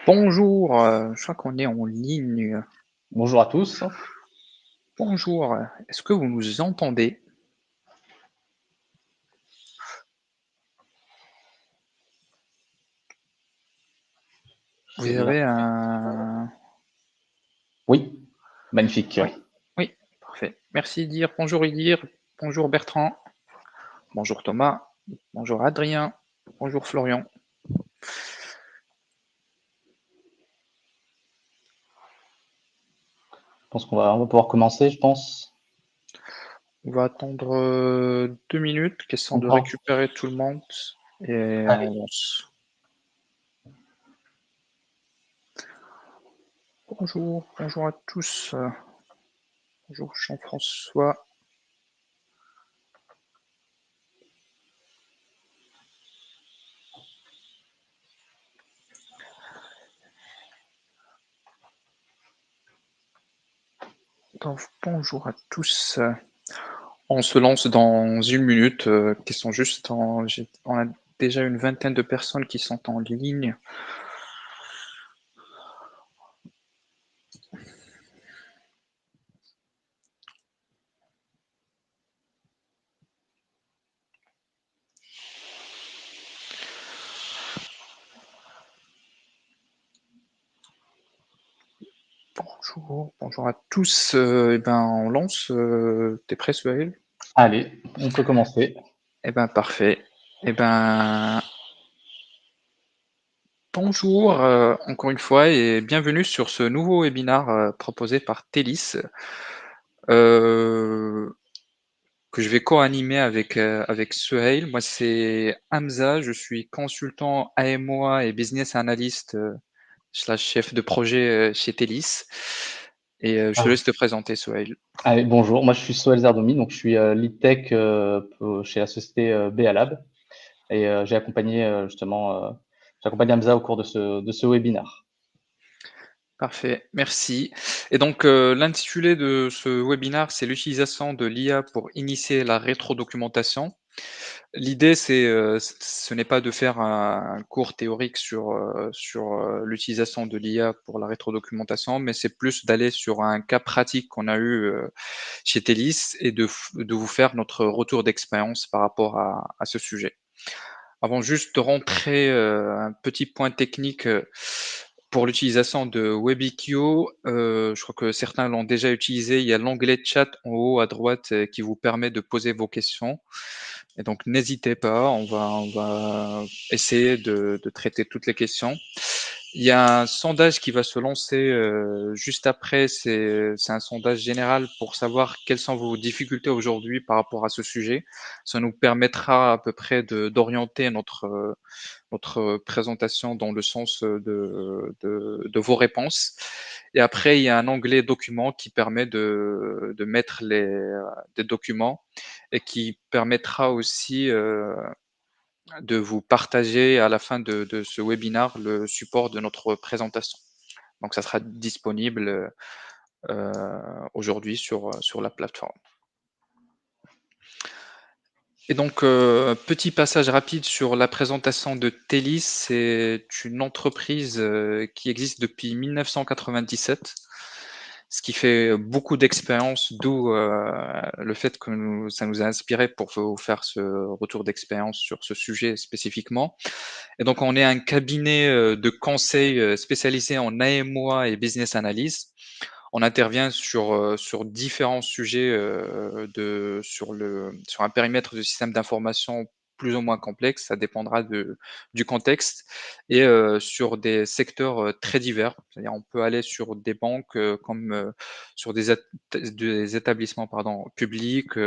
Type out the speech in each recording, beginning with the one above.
Bonjour, je crois qu'on est en ligne. Bonjour à tous. Bonjour, est-ce que vous nous entendez? Vous C'est bien. avez un... Oui, magnifique. Oui, oui, parfait. Merci Idir, bonjour Idir, bonjour Bertrand, bonjour Thomas, bonjour Adrien, bonjour Florian. Je pense qu'on va pouvoir commencer, je pense. On va attendre 2 minutes, question de Encore. récupérer tout le monde et on Allez. lance. Bonjour, bonjour à tous, bonjour Jean-François. Donc, bonjour à tous. On se lance dans 1 minute, qui sont juste on a déjà une vingtaine de personnes qui sont en ligne. Bonjour, bonjour à tous. Eh ben, on lance. T'es prêt, Suhail? Allez, on peut commencer. Eh ben, parfait. Eh ben, bonjour encore une fois et bienvenue sur ce nouveau webinaire proposé par Télis, euh, que je vais co-animer avec Suhail. Moi, c'est Hamza, je suis consultant AMOA et business analyst slash chef de projet chez Télis. Et je te Ah. laisse te présenter, Sohail. Allez, bonjour, moi je suis Soel Zerdomi, donc je suis lead tech chez la société BA Lab et j'accompagne Hamza au cours de ce webinaire. Parfait, merci. Et donc, l'intitulé de ce webinaire, c'est l'utilisation de l'IA pour initier la rétrodocumentation. L'idée, ce n'est pas de faire un cours théorique sur l'utilisation de l'IA pour la rétrodocumentation, mais c'est plus d'aller sur un cas pratique qu'on a eu chez Télis et de vous faire notre retour d'expérience par rapport à ce sujet. Avant juste de rentrer un petit point technique pour l'utilisation de WebIQ, je crois que certains l'ont déjà utilisé. Il y a l'onglet chat en haut à droite qui vous permet de poser vos questions. Et donc n'hésitez pas, on va essayer de traiter toutes les questions. Il y a un sondage qui va se lancer juste après. C'est un sondage général pour savoir quelles sont vos difficultés aujourd'hui par rapport à ce sujet. Ça nous permettra à peu près d'orienter notre présentation dans le sens de vos réponses. Et après, il y a un onglet documents qui permet de mettre des documents et qui permettra aussi de vous partager à la fin de ce webinaire le support de notre présentation. Donc, ça sera disponible aujourd'hui sur la plateforme. Et donc, petit passage rapide sur la présentation de Télis. C'est une entreprise qui existe depuis 1997, ce qui fait beaucoup d'expérience, d'où le fait que ça nous a inspiré pour vous faire ce retour d'expérience sur ce sujet spécifiquement. Et donc, on est un cabinet de conseil spécialisé en AMOA et business analysis. On intervient sur différents sujets sur un périmètre de système d'information plus ou moins complexe, ça dépendra du contexte, et sur des secteurs très divers. C'est-à-dire on peut aller sur des banques comme sur des établissements publics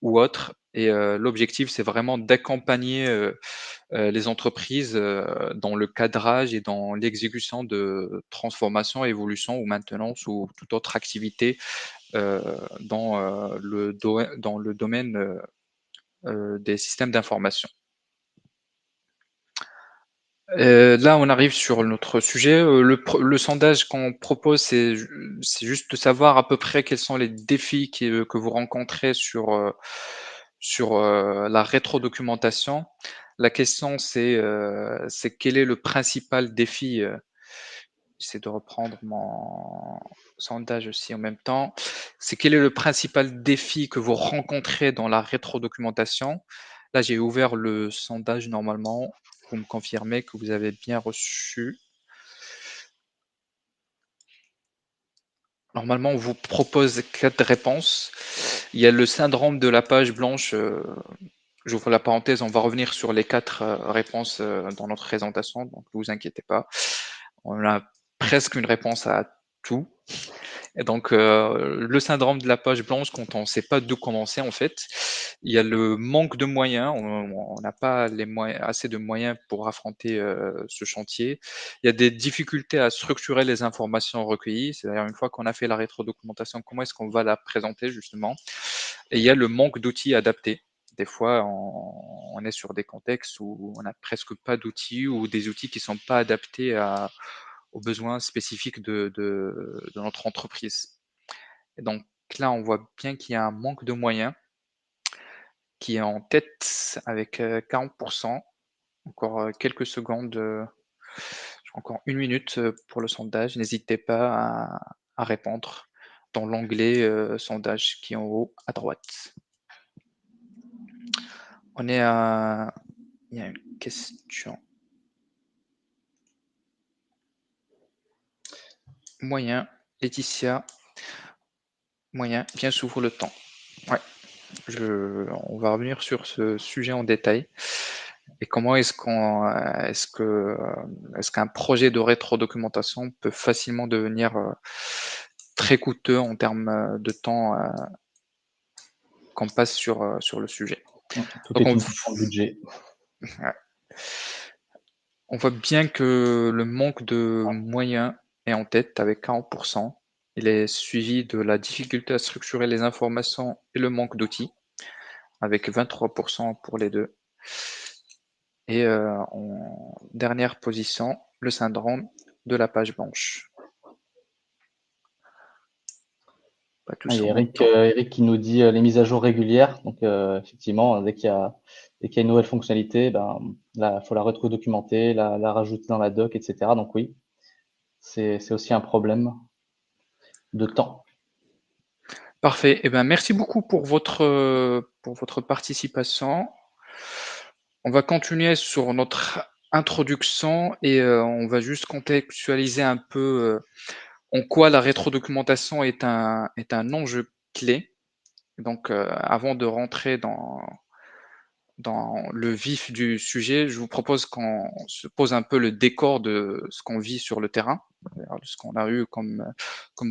ou autres. Et l'objectif, c'est vraiment d'accompagner les entreprises dans le cadrage et dans l'exécution de transformation, évolution ou maintenance ou toute autre activité euh, dans le domaine des systèmes d'information. Là, on arrive sur notre sujet. Le sondage qu'on propose, c'est juste de savoir à peu près quels sont les défis que vous rencontrez sur la rétrodocumentation. La question, c'est quel est le principal défi J'essaie de reprendre mon sondage aussi en même temps. C'est quel est le principal défi que vous rencontrez dans la rétrodocumentation? Là, j'ai ouvert le sondage normalement. Vous me confirmez que vous avez bien reçu. Normalement, on vous propose 4 réponses. Il y a le syndrome de la page blanche, j'ouvre la parenthèse, on va revenir sur les 4 réponses, dans notre présentation, donc ne vous inquiétez pas. On a presque une réponse à tout. Et donc, le syndrome de la page blanche, quand on ne sait pas d'où commencer, en fait, il y a le manque de moyens. On n'a pas les moyens, assez de moyens pour affronter ce chantier. Il y a des difficultés à structurer les informations recueillies. C'est-à-dire, une fois qu'on a fait la rétrodocumentation, comment est-ce qu'on va la présenter, justement? Et il y a le manque d'outils adaptés. Des fois, on est sur des contextes où on n'a presque pas d'outils ou des outils qui ne sont pas adaptés aux besoins spécifiques de notre entreprise. Et donc là, on voit bien qu'il y a un manque de moyens qui est en tête avec 40%. Encore quelques secondes, j'ai encore une minute pour le sondage. N'hésitez pas à répondre dans l'onglet sondage qui est en haut à droite. On est à... Il y a une question. Moyen, Laetitia. Moyen, bien s'ouvre le temps. Ouais, on va revenir sur ce sujet en détail. Et comment est-ce qu'un projet de rétrodocumentation peut facilement devenir très coûteux en termes de temps qu'on passe sur le sujet. Tout Donc est une question de budget. ouais. On voit bien que le manque de moyens est en tête avec 40%. Il est suivi de la difficulté à structurer les informations et le manque d'outils avec 23% pour les deux. Et en dernière position, le syndrome de la page blanche. Pas Ah, il tous y en a même Eric, temps. Eric qui nous dit les mises à jour régulières. Donc, effectivement, dès qu'il y a une nouvelle fonctionnalité, ben, là, faut la retro-documenter, la rajouter dans la doc, etc. Donc oui, c'est aussi un problème de temps. Parfait. Eh ben, merci beaucoup pour votre participation. On va continuer sur notre introduction et on va juste contextualiser un peu en quoi la rétrodocumentation est un enjeu clé. Donc, avant de rentrer dans le vif du sujet, je vous propose qu'on se pose un peu le décor de ce qu'on vit sur le terrain, de ce qu'on a eu comme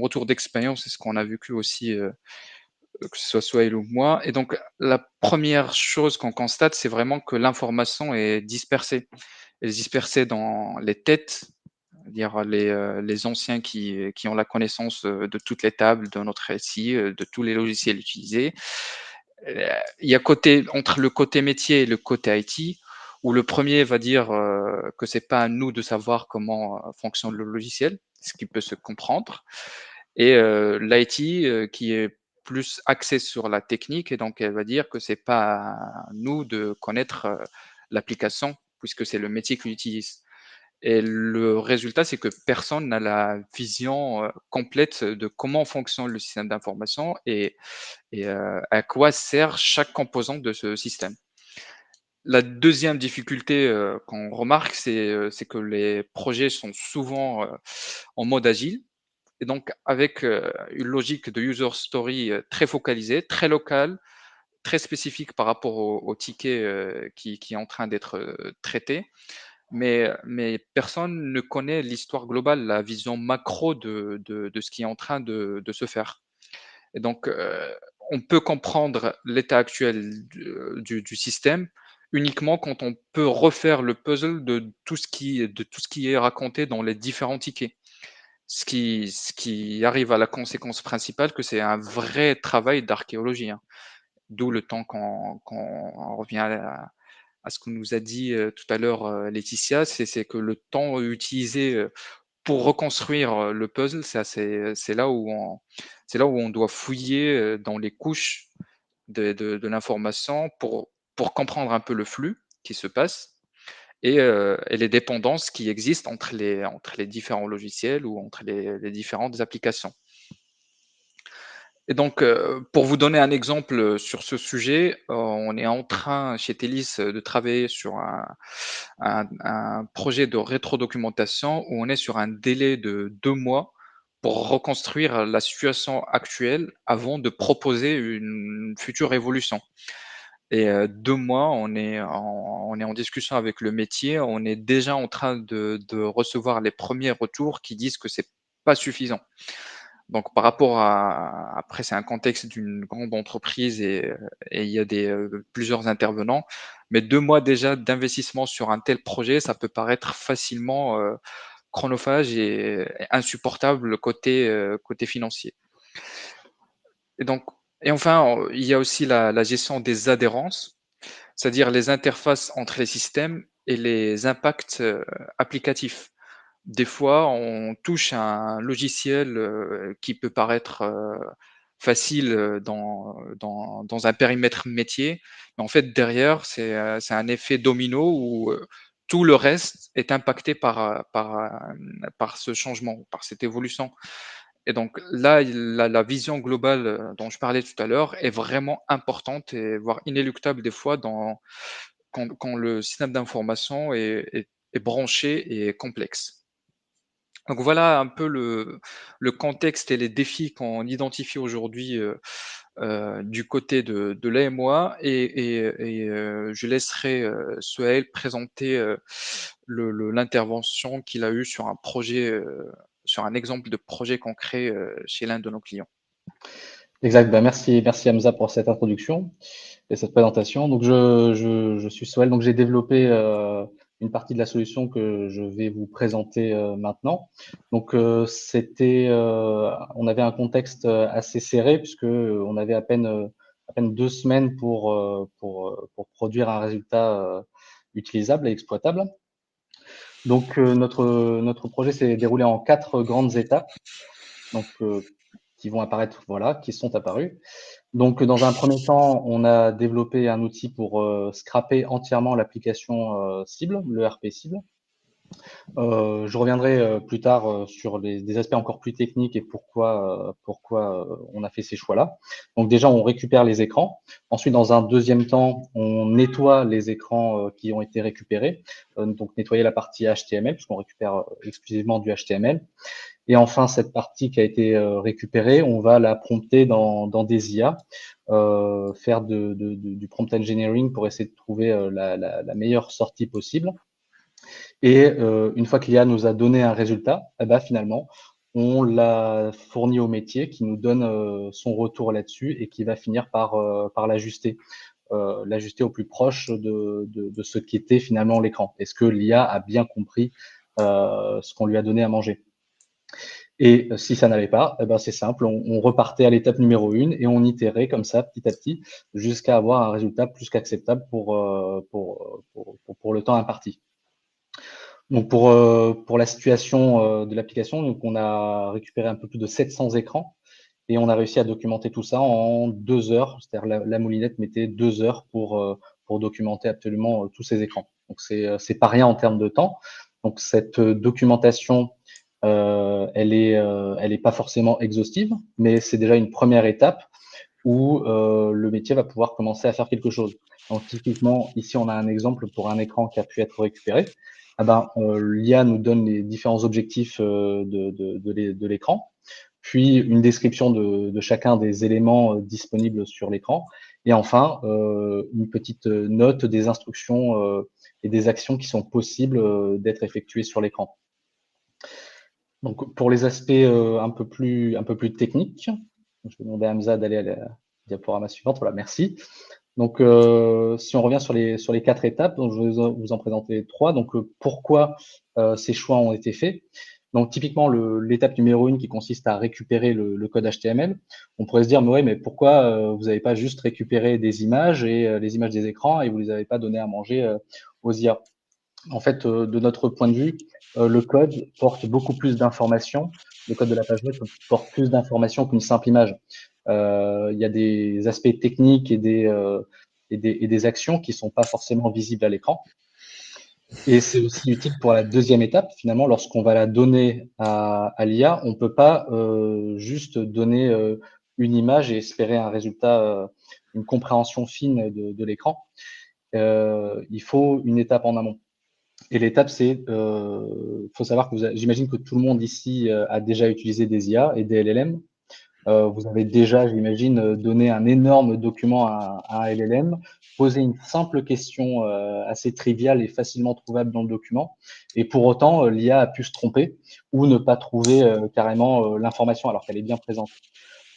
retour d'expérience et ce qu'on a vécu aussi, que ce soit Sohail ou moi. Et donc, la première chose qu'on constate, c'est vraiment que l'information est dispersée. Elle est dispersée dans les têtes, c'est-à-dire les anciens qui ont la connaissance de toutes les tables de notre SI, de tous les logiciels utilisés. Il y a entre le côté métier et le côté IT, où le premier va dire que c'est pas à nous de savoir comment fonctionne le logiciel, ce qui peut se comprendre, et l'IT qui est plus axé sur la technique, et donc elle va dire que c'est pas à nous de connaître l'application, puisque c'est le métier qu'il utilise. Et le résultat, c'est que personne n'a la vision complète de comment fonctionne le système d'information et à quoi sert chaque composante de ce système. La deuxième difficulté qu'on remarque, c'est que les projets sont souvent en mode agile et donc avec une logique de user story très focalisée, très locale, très spécifique par rapport au ticket qui est en train d'être traité. Mais personne ne connaît l'histoire globale, la vision macro de ce qui est en train de se faire. Et donc, on peut comprendre l'état actuel du système uniquement quand on peut refaire le puzzle de tout ce qui est raconté dans les différents tickets. Ce qui arrive à la conséquence principale que c'est un vrai travail d'archéologie, hein. D'où le temps qu'on revient à ce que nous a dit tout à l'heure Laetitia, c'est que le temps utilisé pour reconstruire le puzzle, c'est là où on doit fouiller dans les couches de l'information pour comprendre un peu le flux qui se passe et les dépendances qui existent entre les différents logiciels ou entre les différentes applications. Et donc, pour vous donner un exemple, sur ce sujet, on est en train chez Telis, de travailler sur un projet de rétrodocumentation où on est sur un délai de 2 mois pour reconstruire la situation actuelle avant de proposer une future évolution. Et 2 mois, on est en discussion avec le métier, on est déjà en train de recevoir les premiers retours qui disent que c'est pas suffisant. Donc par rapport à après c'est un contexte d'une grande entreprise et il y a plusieurs intervenants, mais 2 mois déjà d'investissement sur un tel projet, ça peut paraître facilement, chronophage et insupportable côté financier. Et donc et enfin, il y a aussi la gestion des adhérences, c'est-à-dire les interfaces entre les systèmes et les impacts, applicatifs. Des fois, on touche à un logiciel, qui peut paraître, facile, dans un périmètre métier, mais en fait derrière c'est un effet domino où, tout le reste est impacté par ce changement, par cette évolution. Et donc là, la vision globale, dont je parlais tout à l'heure est vraiment importante et voire inéluctable des fois quand le système d'information est branché et complexe. Donc voilà un peu le contexte et les défis qu'on identifie aujourd'hui, du côté de l'AMOA et je laisserai, Souhail présenter, l'intervention qu'il a eue sur un projet, sur un exemple de projet concret, chez l'un de nos clients. Exact. Bah, merci Hamza pour cette introduction et cette présentation. Donc, je suis Soel. Donc, j'ai développé une partie de la solution que je vais vous présenter maintenant. Donc, on avait un contexte assez serré puisque on avait à peine 2 semaines pour produire un résultat utilisable et exploitable. Donc, notre projet s'est déroulé en 4 grandes étapes. Donc, qui vont apparaître, voilà, qui sont apparues. Donc, dans un premier temps, on a développé un outil pour scraper entièrement l'application cible, le RP cible. Je reviendrai plus tard sur des aspects encore plus techniques et pourquoi on a fait ces choix-là. Donc déjà, on récupère les écrans. Ensuite, dans un deuxième temps, on nettoie les écrans qui ont été récupérés. Donc nettoyer la partie HTML, puisqu'on récupère exclusivement du HTML. Et enfin, cette partie qui a été récupérée, on va la prompter dans des IA, faire du prompt engineering pour essayer de trouver la meilleure sortie possible. Et une fois que l'IA nous a donné un résultat, eh ben, finalement, on l'a fourni au métier qui nous donne son retour là-dessus et qui va finir par l'ajuster. L'ajuster au plus proche de ce qu'était finalement l'écran. Est-ce que l'IA a bien compris ce qu'on lui a donné à manger? Et si ça n'allait pas, eh ben c'est simple, on repartait à l'étape numéro 1 et on itérait comme ça petit à petit jusqu'à avoir un résultat plus qu'acceptable pour le temps imparti. Donc pour la situation de l'application, donc on a récupéré un peu plus de 700 écrans et on a réussi à documenter tout ça en 2 heures. C'est-à-dire la moulinette mettait 2 heures pour documenter absolument tous ces écrans. Donc c'est pas rien en termes de temps. Donc cette documentation, elle est pas forcément exhaustive, mais c'est déjà une première étape où le métier va pouvoir commencer à faire quelque chose. Donc typiquement, ici on a un exemple pour un écran qui a pu être récupéré. Ah ben, l'IA nous donne les différents objectifs de l'écran, puis une description de chacun des éléments disponibles sur l'écran, et enfin une petite note des instructions et des actions qui sont possibles d'être effectuées sur l'écran. Donc pour les aspects un peu plus techniques, je vais demander à Hamza d'aller à la diaporama suivante. Voilà, merci. Donc, si on revient sur les 4 étapes, donc je vais vous en présenter 3. Donc, pourquoi ces choix ont été faits? Donc, typiquement, l'étape numéro 1 qui consiste à récupérer le code HTML. On pourrait se dire, mais ouais, mais pourquoi vous n'avez pas juste récupéré des images et les images des écrans et vous les avez pas donné à manger aux IA? En fait, de notre point de vue, le code porte beaucoup plus d'informations. Le code de la page web porte plus d'informations qu'une simple image. Il y a des aspects techniques et des actions qui sont pas forcément visibles à l'écran. Et c'est aussi utile pour la deuxième étape. Finalement, lorsqu'on va la donner à l'IA, on ne peut pas juste donner une image et espérer un résultat, une compréhension fine de l'écran. Il faut une étape en amont. Et l'étape, c'est, faut savoir que j'imagine que tout le monde ici a déjà utilisé des IA et des LLM. Vous avez déjà, j'imagine, donné un énorme document à un LLM, posé une simple question assez triviale et facilement trouvable dans le document, et pour autant, l'IA a pu se tromper ou ne pas trouver carrément l'information alors qu'elle est bien présente.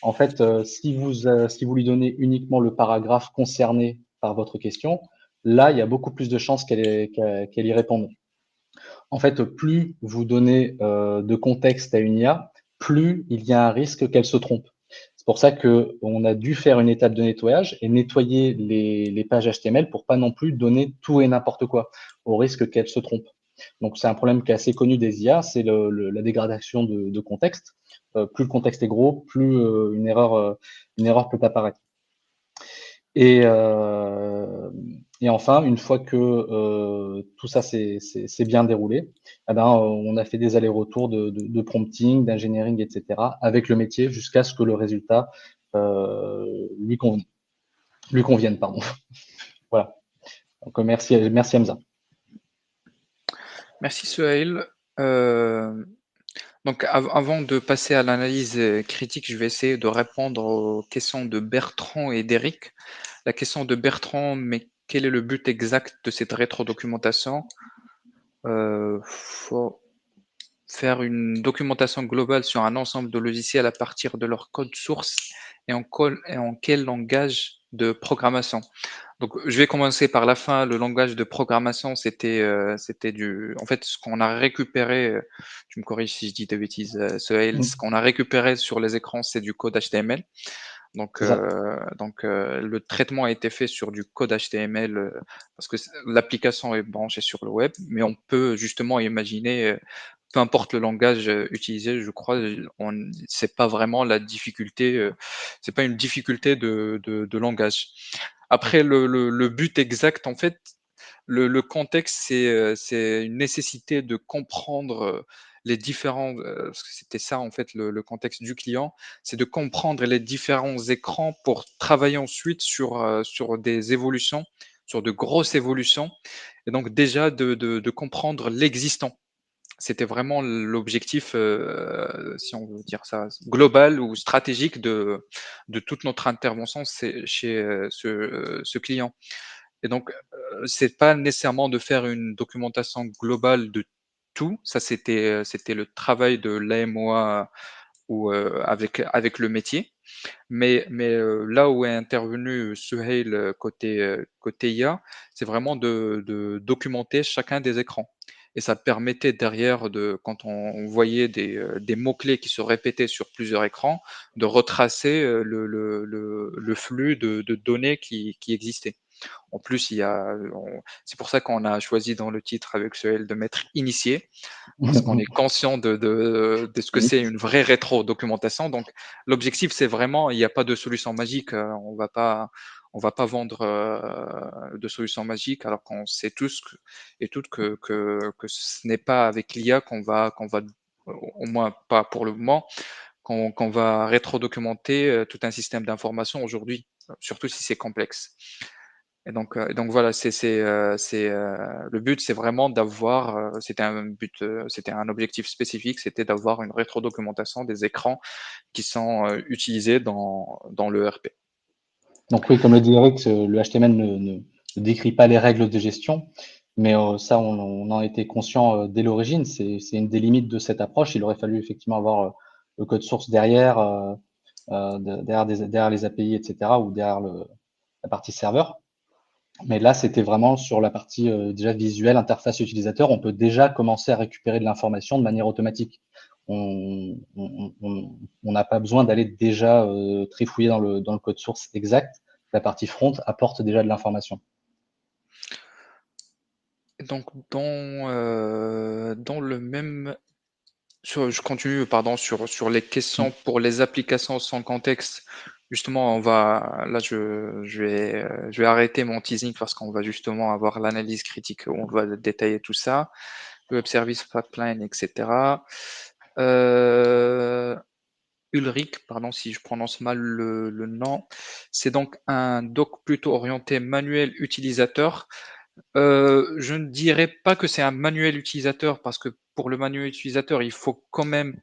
En fait, si vous lui donnez uniquement le paragraphe concerné par votre question, là, il y a beaucoup plus de chances qu'elle y réponde. En fait, plus vous donnez de contexte à une IA, plus il y a un risque qu'elle se trompe. C'est pour ça qu'on a dû faire une étape de nettoyage et nettoyer les pages HTML pour pas non plus donner tout et n'importe quoi, au risque qu'elle se trompe. Donc c'est un problème qui est assez connu des IA, c'est la dégradation de contexte. Plus le contexte est gros, plus une erreur peut apparaître. Et, euh, et enfin, une fois que tout ça s'est bien déroulé, eh ben, on a fait des allers-retours de prompting, d'engineering, etc. avec le métier jusqu'à ce que le résultat lui convienne. Pardon. Voilà. Donc, merci Hamza. Merci Suhail. Donc avant de passer à l'analyse critique, je vais essayer de répondre aux questions de Bertrand et d'Eric. La question de Bertrand, mais quel est le but exact de cette rétrodocumentation? Faut faire une documentation globale sur un ensemble de logiciels à partir de leur code source et en quel langage de programmation. Donc, je vais commencer par la fin. Le langage de programmation, c'était en fait, ce qu'on a récupéré, tu me corriges si je dis des bêtises, Sohail, ce qu'on a récupéré sur les écrans, c'est du code HTML. Donc, C'est ça. le traitement a été fait sur du code HTML parce que l'application est branchée sur le web, mais on peut justement imaginer, peu importe le langage utilisé, je crois, c'est pas vraiment la difficulté, c'est pas une difficulté de langage. Après, le but exact, en fait, le contexte, c'est une nécessité de comprendre les différents, parce que c'était ça en fait le contexte du client, c'est de comprendre les différents écrans pour travailler ensuite sur des évolutions, sur de grosses évolutions, et donc déjà de comprendre l'existant. C'était vraiment l'objectif, si on veut dire ça, global ou stratégique de toute notre intervention c'est chez ce client. Et donc, c'est pas nécessairement de faire une documentation globale de tout. Ça, c'était le travail de l'AMOA ou avec le métier. Mais là où est intervenu Suhail côté IA, c'est vraiment de documenter chacun des écrans. Et ça permettait derrière quand on voyait des mots-clés qui se répétaient sur plusieurs écrans, de retracer le flux de données qui existait. En plus, c'est pour ça qu'on a choisi dans le titre avec Suhail de mettre initié, parce qu'on est conscient de ce que c'est une vraie rétro-documentation. Donc, l'objectif, c'est vraiment, il n'y a pas de solution magique. On va pas vendre de solution magique, alors qu'on sait tous et toutes que ce n'est pas avec l'IA qu'on va, au moins pas pour le moment, qu'on va rétro-documenter tout un système d'information aujourd'hui, surtout si c'est complexe. Et donc voilà, le but, c'est vraiment d'avoir, c'était un objectif spécifique, c'était d'avoir une rétrodocumentation des écrans qui sont utilisés dans l'ERP. Donc oui, comme le dit Eric, le HTML ne décrit pas les règles de gestion, mais ça, on en était conscient dès l'origine. C'est une des limites de cette approche. Il aurait fallu effectivement avoir le code source derrière, derrière les API, etc., ou derrière la partie serveur. Mais là, c'était vraiment sur la partie déjà visuelle, interface utilisateur. On peut déjà commencer à récupérer de l'information de manière automatique. On n'a pas besoin d'aller déjà trifouiller dans le code source exact. La partie front apporte déjà de l'information. Et donc dans le même, je continue, pardon, sur les questions pour les applications sans contexte. Justement, je vais arrêter mon teasing parce qu'on va justement avoir l'analyse critique où on va détailler tout ça, le web service pipeline, et cetera. Heu, Ulrich, pardon si je prononce mal le nom, c'est donc un doc plutôt orienté manuel utilisateur. Je ne dirais pas que c'est un manuel utilisateur parce que pour le manuel utilisateur, il faut quand même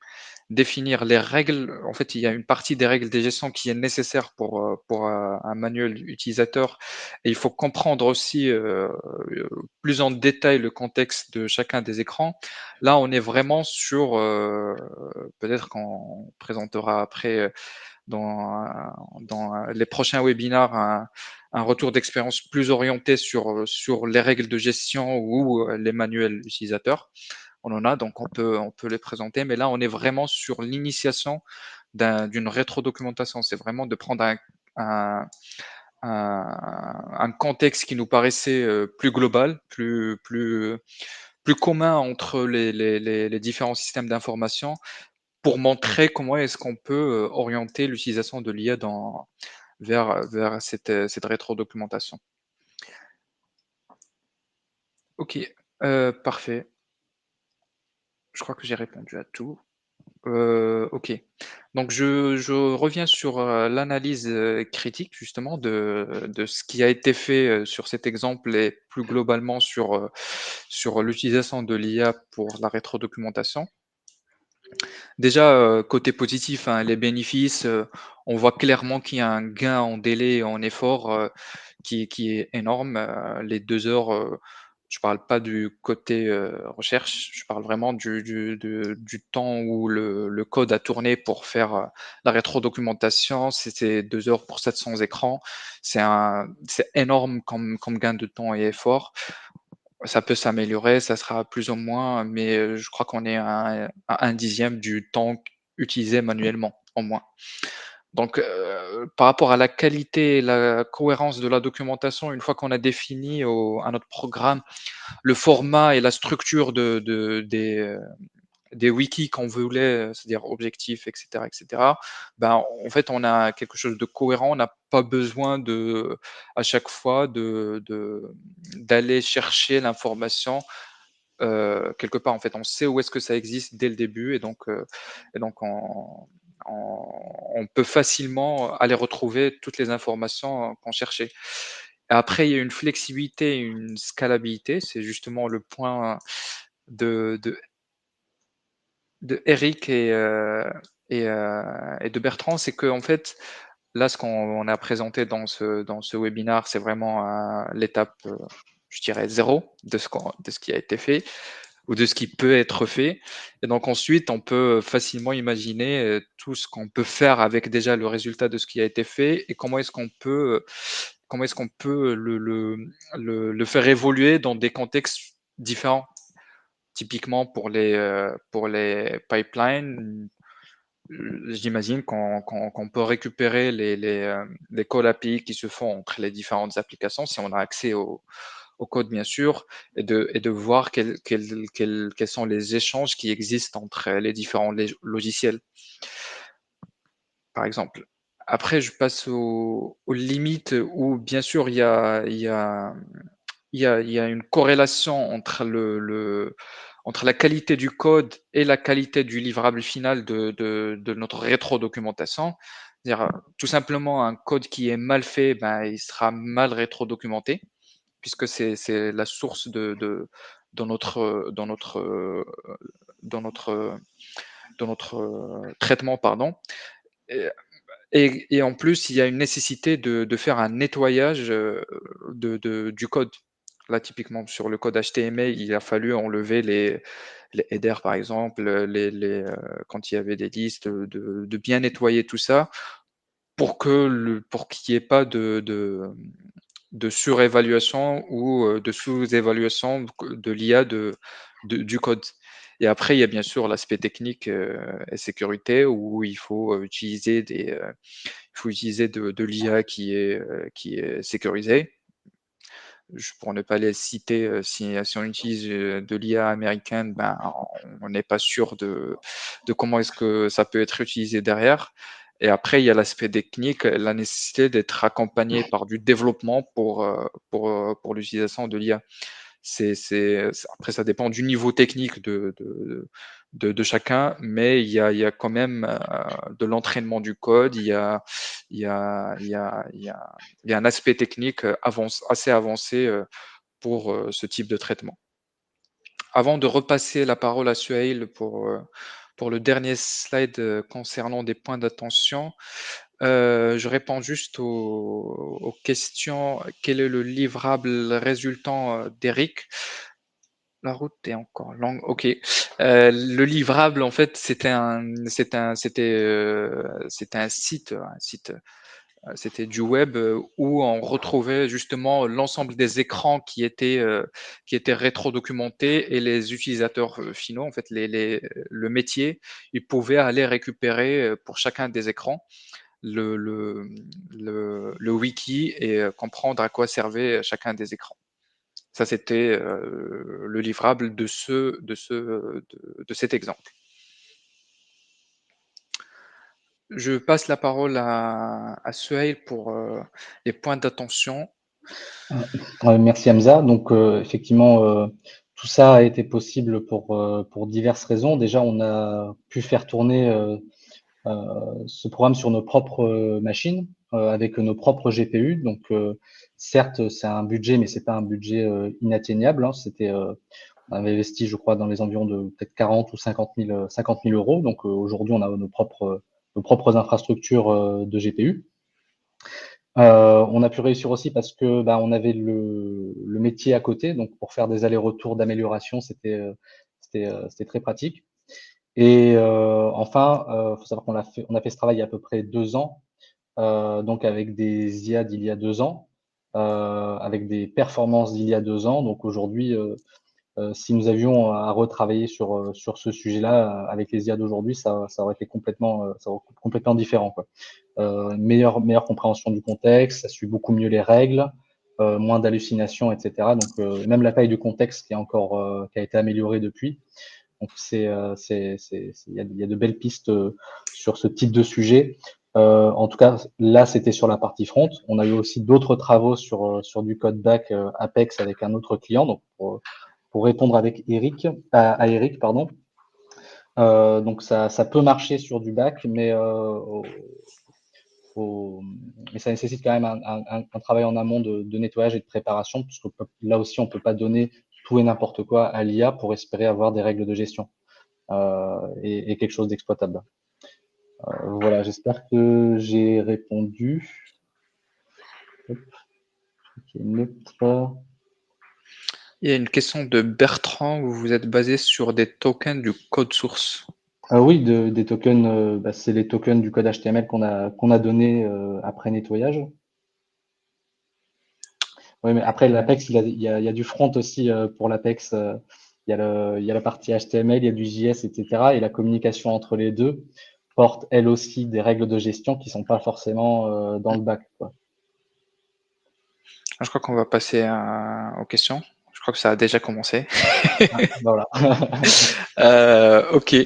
définir les règles. En fait, il y a une partie des règles de gestion qui est nécessaire pour un manuel utilisateur et il faut comprendre aussi, plus en détail le contexte de chacun des écrans. Là, on est vraiment sur, peut-être qu'on présentera après, dans les prochains webinars un retour d'expérience plus orienté sur les règles de gestion ou les manuels utilisateurs. On en a, donc on peut les présenter, mais là, on est vraiment sur l'initiation d'une rétrodocumentation. C'est vraiment de prendre un, un contexte qui nous paraissait plus global, plus commun entre les différents systèmes d'information pour montrer comment est-ce qu'on peut orienter l'utilisation de l'IA vers cette rétrodocumentation. Ok, parfait. Je crois que j'ai répondu à tout. OK. Donc je reviens sur, l'analyse, critique justement de ce qui a été fait, sur cet exemple et plus globalement sur l'utilisation de l'IA pour la rétrodocumentation. Déjà, côté positif, hein, les bénéfices, on voit clairement qu'il y a un gain en délai et en effort, qui est énorme. Les 2 heures, je parle pas du côté, recherche, je parle vraiment du temps où le code a tourné pour faire, la rétrodocumentation. C'était 2 heures pour 700 écrans. C'est énorme comme gain de temps et effort. Ça peut s'améliorer, ça sera plus ou moins, mais je crois qu'on est à 1/10 du temps utilisé manuellement, en moins. Donc, par rapport à la qualité et la cohérence de la documentation, une fois qu'on a défini à notre programme le format et la structure des wikis qu'on voulait, c'est-à-dire objectifs, et cetera, ben, en fait, on a quelque chose de cohérent. On n'a pas besoin à chaque fois d'aller chercher l'information, quelque part. En fait, on sait où est-ce que ça existe dès le début et donc on peut facilement aller retrouver toutes les informations qu'on cherchait. Après, il y a une flexibilité et une scalabilité. C'est justement le point de Eric et de Bertrand, c'est qu'en fait, là, ce qu'on a présenté dans ce webinaire, c'est vraiment, l'étape, je dirais 0 de ce qui a été fait ou de ce qui peut être fait et donc ensuite, on peut facilement imaginer, tout ce qu'on peut faire avec déjà le résultat de ce qui a été fait et comment est-ce qu'on peut le faire évoluer dans des contextes différents. Typiquement pour les pipelines, j'imagine qu'on peut récupérer les calls API qui se font entre les différentes applications, si on a accès au code bien sûr, et de voir quels sont les échanges qui existent entre les différents logiciels, par exemple. Après, je passe aux limites où bien sûr il y a une corrélation entre la qualité du code et la qualité du livrable final de notre rétrodocumentation. C'est-à-dire, tout simplement, un code qui est mal fait, ben, il sera mal rétrodocumenté, puisque c'est la source dans notre, dans notre, dans notre, dans notre traitement, pardon. Et, et en plus, il y a une nécessité de faire un nettoyage du code. Là, typiquement, sur le code HTML, il a fallu enlever les headers, par exemple, quand il y avait des listes, de bien nettoyer tout ça pour qu'il n'y ait pas de surévaluation ou de sous-évaluation de l'IA du code. Et après, il y a bien sûr l'aspect technique et sécurité où il faut utiliser de l'IA qui est sécurisée. Pour ne pas les citer, si on utilise de l'IA américaine, ben, on n'est pas sûr de comment est-ce que ça peut être utilisé derrière. Et après, il y a l'aspect technique, la nécessité d'être accompagné par du développement pour l'utilisation de l'IA. Après, ça dépend du niveau technique de chacun, mais il y a quand même de l'entraînement du code, il y a, il y a, il y a, il y a un aspect technique assez avancé pour ce type de traitement. Avant de repasser la parole à Suhail pour le dernier slide concernant des points d'attention, je réponds juste aux questions. Quel est le livrable résultant d'Eric? La route est encore longue. Ok. Le livrable, en fait, c'était un site c'était du web où on retrouvait justement l'ensemble des écrans qui étaient rétro-documentés et les utilisateurs finaux, en fait, le métier, ils pouvaient aller récupérer pour chacun des écrans le, le, le wiki et comprendre à quoi servait chacun des écrans. Ça, c'était le livrable de cet exemple. Je passe la parole à Suhail pour les points d'attention. Merci Hamza. Donc effectivement, tout ça a été possible pour diverses raisons. Déjà, on a pu faire tourner ce programme sur nos propres machines avec nos propres GPU. Donc certes, c'est un budget, mais c'est pas un budget inatteignable. Hein. On avait investi, je crois, dans les environs de peut-être 40 ou 50 000 euros. Donc aujourd'hui, on a nos propres infrastructures de GPU. On a pu réussir aussi parce que bah, on avait le métier à côté, donc pour faire des allers-retours d'amélioration, c'était très pratique. Et enfin, faut savoir on a fait ce travail il y a à peu près 2 ans, donc avec des IA d'il y a 2 ans, avec des performances d'il y a 2 ans. Donc aujourd'hui, si nous avions à retravailler sur ce sujet-là avec les IA d'aujourd'hui, ça aurait été complètement différent, quoi. Meilleure compréhension du contexte, ça suit beaucoup mieux les règles, moins d'hallucinations, etc. Donc même la taille du contexte qui a été améliorée depuis. Donc il y a de belles pistes sur ce type de sujet. En tout cas, là, c'était sur la partie front. On a eu aussi d'autres travaux sur du code back Apex avec un autre client. Donc pour répondre à Eric, pardon. Donc ça peut marcher sur du back, mais ça nécessite quand même un travail en amont de nettoyage et de préparation, puisque là aussi, on peut pas donner tout et n'importe quoi à l'IA pour espérer avoir des règles de gestion et quelque chose d'exploitable. Voilà, j'espère que j'ai répondu. Hop, une autre. Il y a une question de Bertrand où vous êtes basé sur des tokens du code source. Oui, des tokens, bah, c'est les tokens du code HTML qu'on a donné après nettoyage. Oui, mais après l'Apex, il y a du front aussi pour l'Apex. Il y a la partie HTML, il y a du JS, etc. Et la communication entre les deux porte elle aussi des règles de gestion qui sont pas forcément dans le bac, quoi. Je crois qu'on va passer aux questions. Je crois que ça a déjà commencé. Voilà. Ok.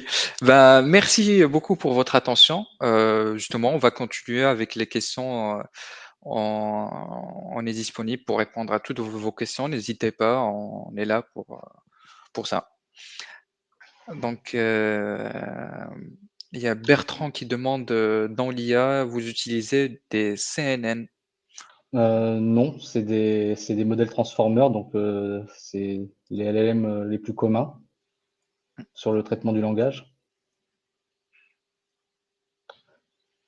Ben, merci beaucoup pour votre attention. Justement, on va continuer avec les questions. On est disponible pour répondre à toutes vos questions. N'hésitez pas, on est là pour ça. Donc, il y a Bertrand qui demande dans l'IA, vous utilisez des CNN. Non, c'est des modèles transformers, donc c'est les LLM les plus communs sur le traitement du langage.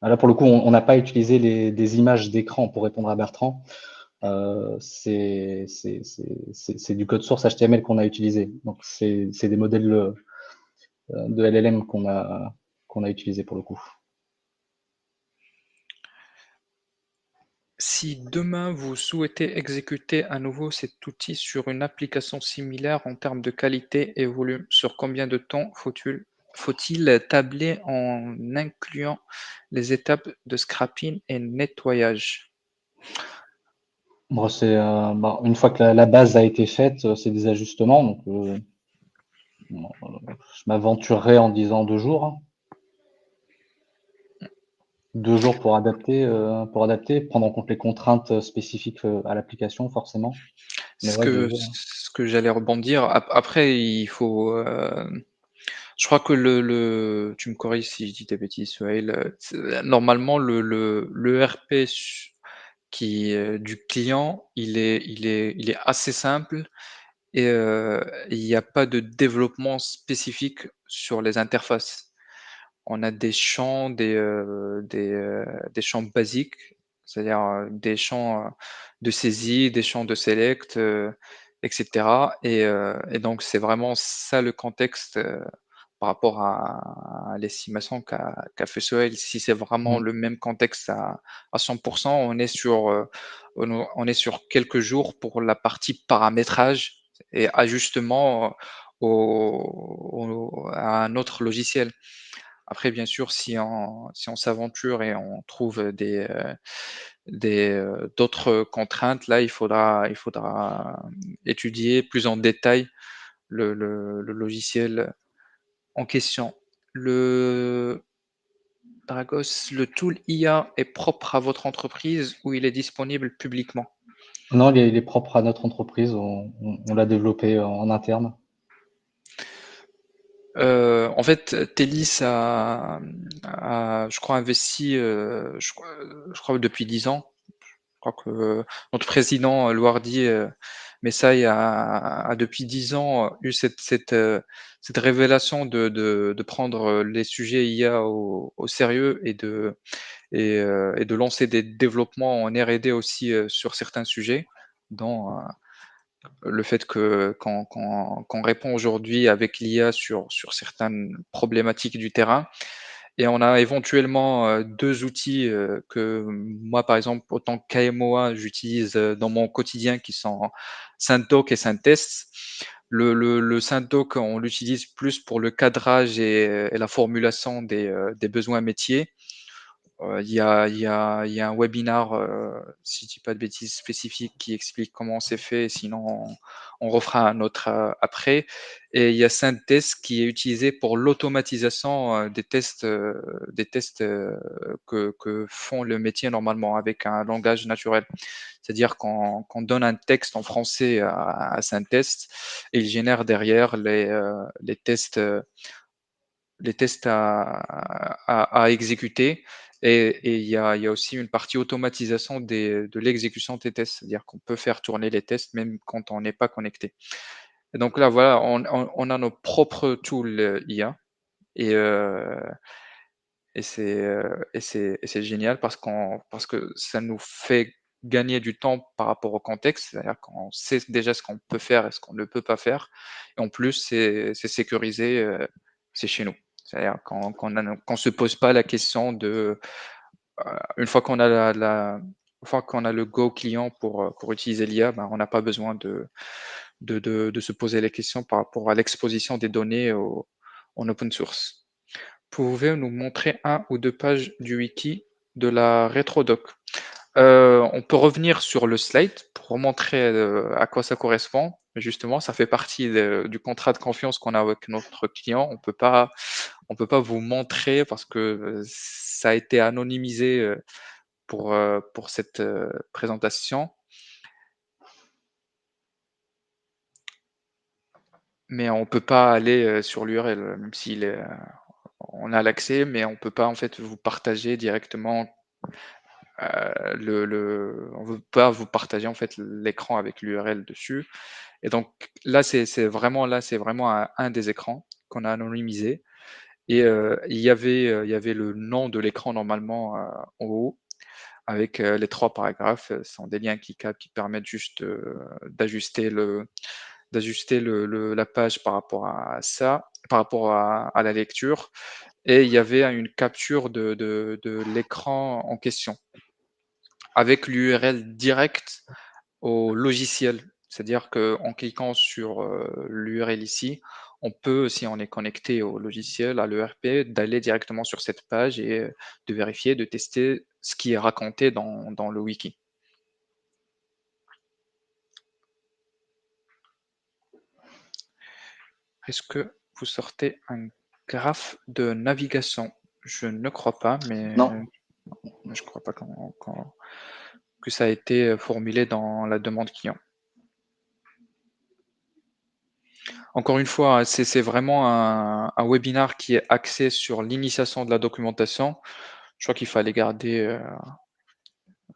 Là, pour le coup, on n'a pas utilisé des images d'écran pour répondre à Bertrand. C'est du code source HTML qu'on a utilisé. Donc, c'est des modèles de LLM qu'on a utilisé pour le coup. Si demain vous souhaitez exécuter à nouveau cet outil sur une application similaire en termes de qualité et volume, sur combien de temps faut-il tabler en incluant les étapes de scrapping et nettoyage? Bon, une fois que la base a été faite, c'est des ajustements. Donc, je m'aventurerai en disant 2 jours. 2 jours pour adapter, prendre en compte les contraintes spécifiques à l'application forcément. Mais ouais, 2 jours. Ce que j'allais rebondir. Après, il faut. Je crois que tu me corriges si je dis des bêtises, Souhail. Normalement, le ERP du client, il est assez simple et il n'y a pas de développement spécifique sur les interfaces. On a des champs, des champs basiques, c'est-à-dire, des champs, de saisie, des champs de select, et cetera et donc c'est vraiment ça le contexte, par rapport à l'estimation qu'a fait Sohail. Si c'est vraiment Mmh. le même contexte à 100, on est sur quelques jours pour la partie paramétrage et ajustement, à un autre logiciel. Après, bien sûr, si on s'aventure et on trouve d'autres contraintes, là, il faudra étudier plus en détail le logiciel en question. Le Dragos, le tool IA est propre à votre entreprise ou il est disponible publiquement? Non, il est propre à notre entreprise, on l'a développé en interne. En fait, Telis a, je crois, investi, je crois depuis 10 ans. Je crois que notre président Louardi Messaï a depuis 10 ans eu cette révélation de prendre les sujets IA au sérieux et de lancer des développements en R&D aussi sur certains sujets, dont le fait qu'on répond aujourd'hui avec l'IA sur certaines problématiques du terrain. Et on a éventuellement 2 outils que moi, par exemple, autant KMOA, j'utilise dans mon quotidien qui sont SyntDoc et SyntTest. Le SyntDoc, on l'utilise plus pour le cadrage et la formulation des besoins métiers. Il y a un webinar, si je dis pas de bêtises, spécifique qui explique comment c'est fait, sinon on refera un autre après. Et il y a SyntTest qui est utilisé pour l'automatisation des tests que font le métier normalement avec un langage naturel. C'est-à-dire qu'on donne un texte en français à SyntTest et il génère derrière les tests à exécuter. Et il y a aussi une partie automatisation de l'exécution des tests, c'est-à-dire qu'on peut faire tourner les tests même quand on n'est pas connecté. Et donc là, voilà, on a nos propres tools IA et, euh, et c'est génial parce que ça nous fait gagner du temps par rapport au contexte, c'est-à-dire qu'on sait déjà ce qu'on peut faire et ce qu'on ne peut pas faire. Et en plus, c'est sécurisé, c'est chez nous. C'est-à-dire qu'on se pose pas la question de, une fois qu'on a une fois qu'on a le go client pour utiliser l'IA, ben, on n'a pas besoin de se poser les questions par rapport à l'exposition des données en open source. Pouvez nous montrer un ou deux pages du wiki de la rétrodoc? On peut revenir sur le slide pour montrer à quoi ça correspond. Justement, ça fait partie du contrat de confiance qu'on a avec notre client. On peut pas vous montrer parce que ça a été anonymisé pour cette présentation. Mais on peut pas aller sur l'URL, même s'il est, on a l'accès, mais on peut pas en fait vous partager directement. On veut pas vous partager en fait l'écran avec l'URL dessus. Et donc là, c'est vraiment un des écrans qu'on a anonymisé. Et il y avait le nom de l'écran normalement en haut avec les trois paragraphes. Ce sont des liens qui permettent juste d'ajuster la page par rapport à ça, par rapport à la lecture. Et il y avait une capture de l'écran en question avec l'URL direct au logiciel. C'est-à-dire qu'en cliquant sur l'URL ici, on peut, si on est connecté au logiciel, à l'ERP, d'aller directement sur cette page et de vérifier, de tester ce qui est raconté dans le wiki. Est-ce que vous sortez un graphe de navigation? Je ne crois pas, mais Non, Je crois pas que ça a été formulé dans la demande client. Encore une fois, hein, c'est vraiment un webinar qui est axé sur l'initiation de la documentation. Je crois qu'il fallait garder,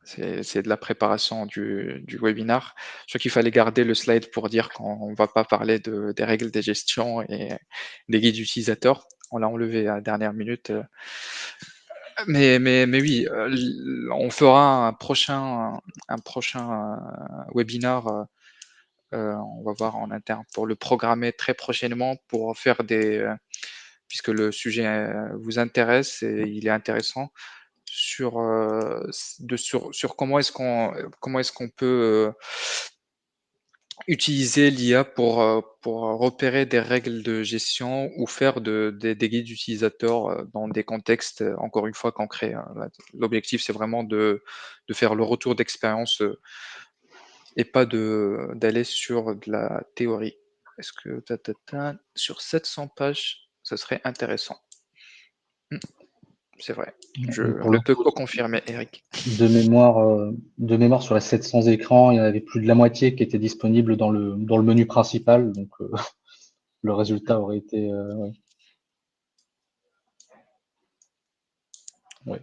c'est de la préparation du webinar. Je crois qu'il fallait garder le slide pour dire qu'on va pas parler des règles de gestion et des guides utilisateurs. On l'a enlevé à la dernière minute, mais oui, on fera un prochain webinar, on va voir en interne pour le programmer très prochainement pour faire puisque le sujet, vous intéresse et il est intéressant sur comment est-ce qu'on peut, utiliser l'IA pour repérer des règles de gestion ou faire des guides utilisateurs, dans des contextes, encore une fois concrets, hein. L'objectif, c'est vraiment de faire le retour d'expérience, et pas d'aller sur de la théorie. Est-ce que sur 700 pages, ce serait intéressant. Mmh, c'est vrai. Je Pour ne le peux coup, que confirmer, Eric. de mémoire sur les 700 écrans, il y en avait plus de la moitié qui étaient disponibles dans le menu principal. Donc, le résultat aurait été, ouais. Ouais.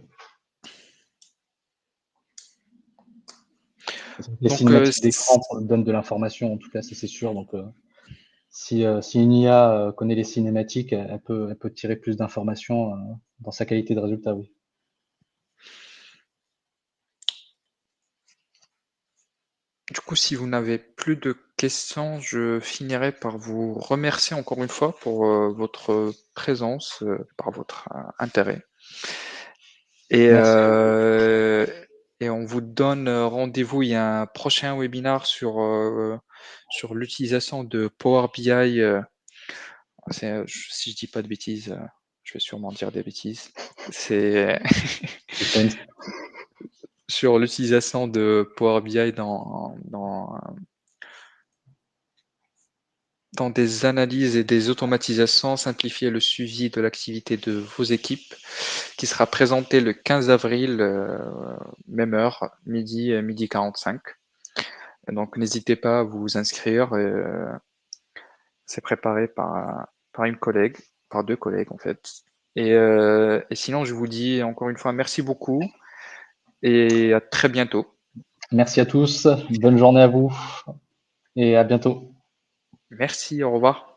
Les Donc, cinématiques d'écran donnent de l'information, en tout cas, ça c'est sûr. Donc, si une IA connaît les cinématiques, elle peut tirer plus d'informations dans sa qualité de résultat, oui. du coup, si vous n'avez plus de questions, je finirai par vous remercier encore une fois pour, votre présence, par votre, intérêt et Merci à vous. heu et on vous donne, rendez-vous. Il y a un prochain webinar sur l'utilisation de Power BI, si je dis pas de bêtises, je vais sûrement dire des bêtises. C'est Suspense. sur l'utilisation de Power BI dans des analyses et des automatisations, simplifier le suivi de l'activité de vos équipes, qui sera présenté le 15 avril, même heure, midi 45. Donc n'hésitez pas à vous inscrire. C'est préparé par une collègue, par deux collègues en fait. Et sinon, je vous dis encore une fois merci beaucoup et à très bientôt. Merci à tous, bonne journée à vous et à bientôt. Merci, au revoir.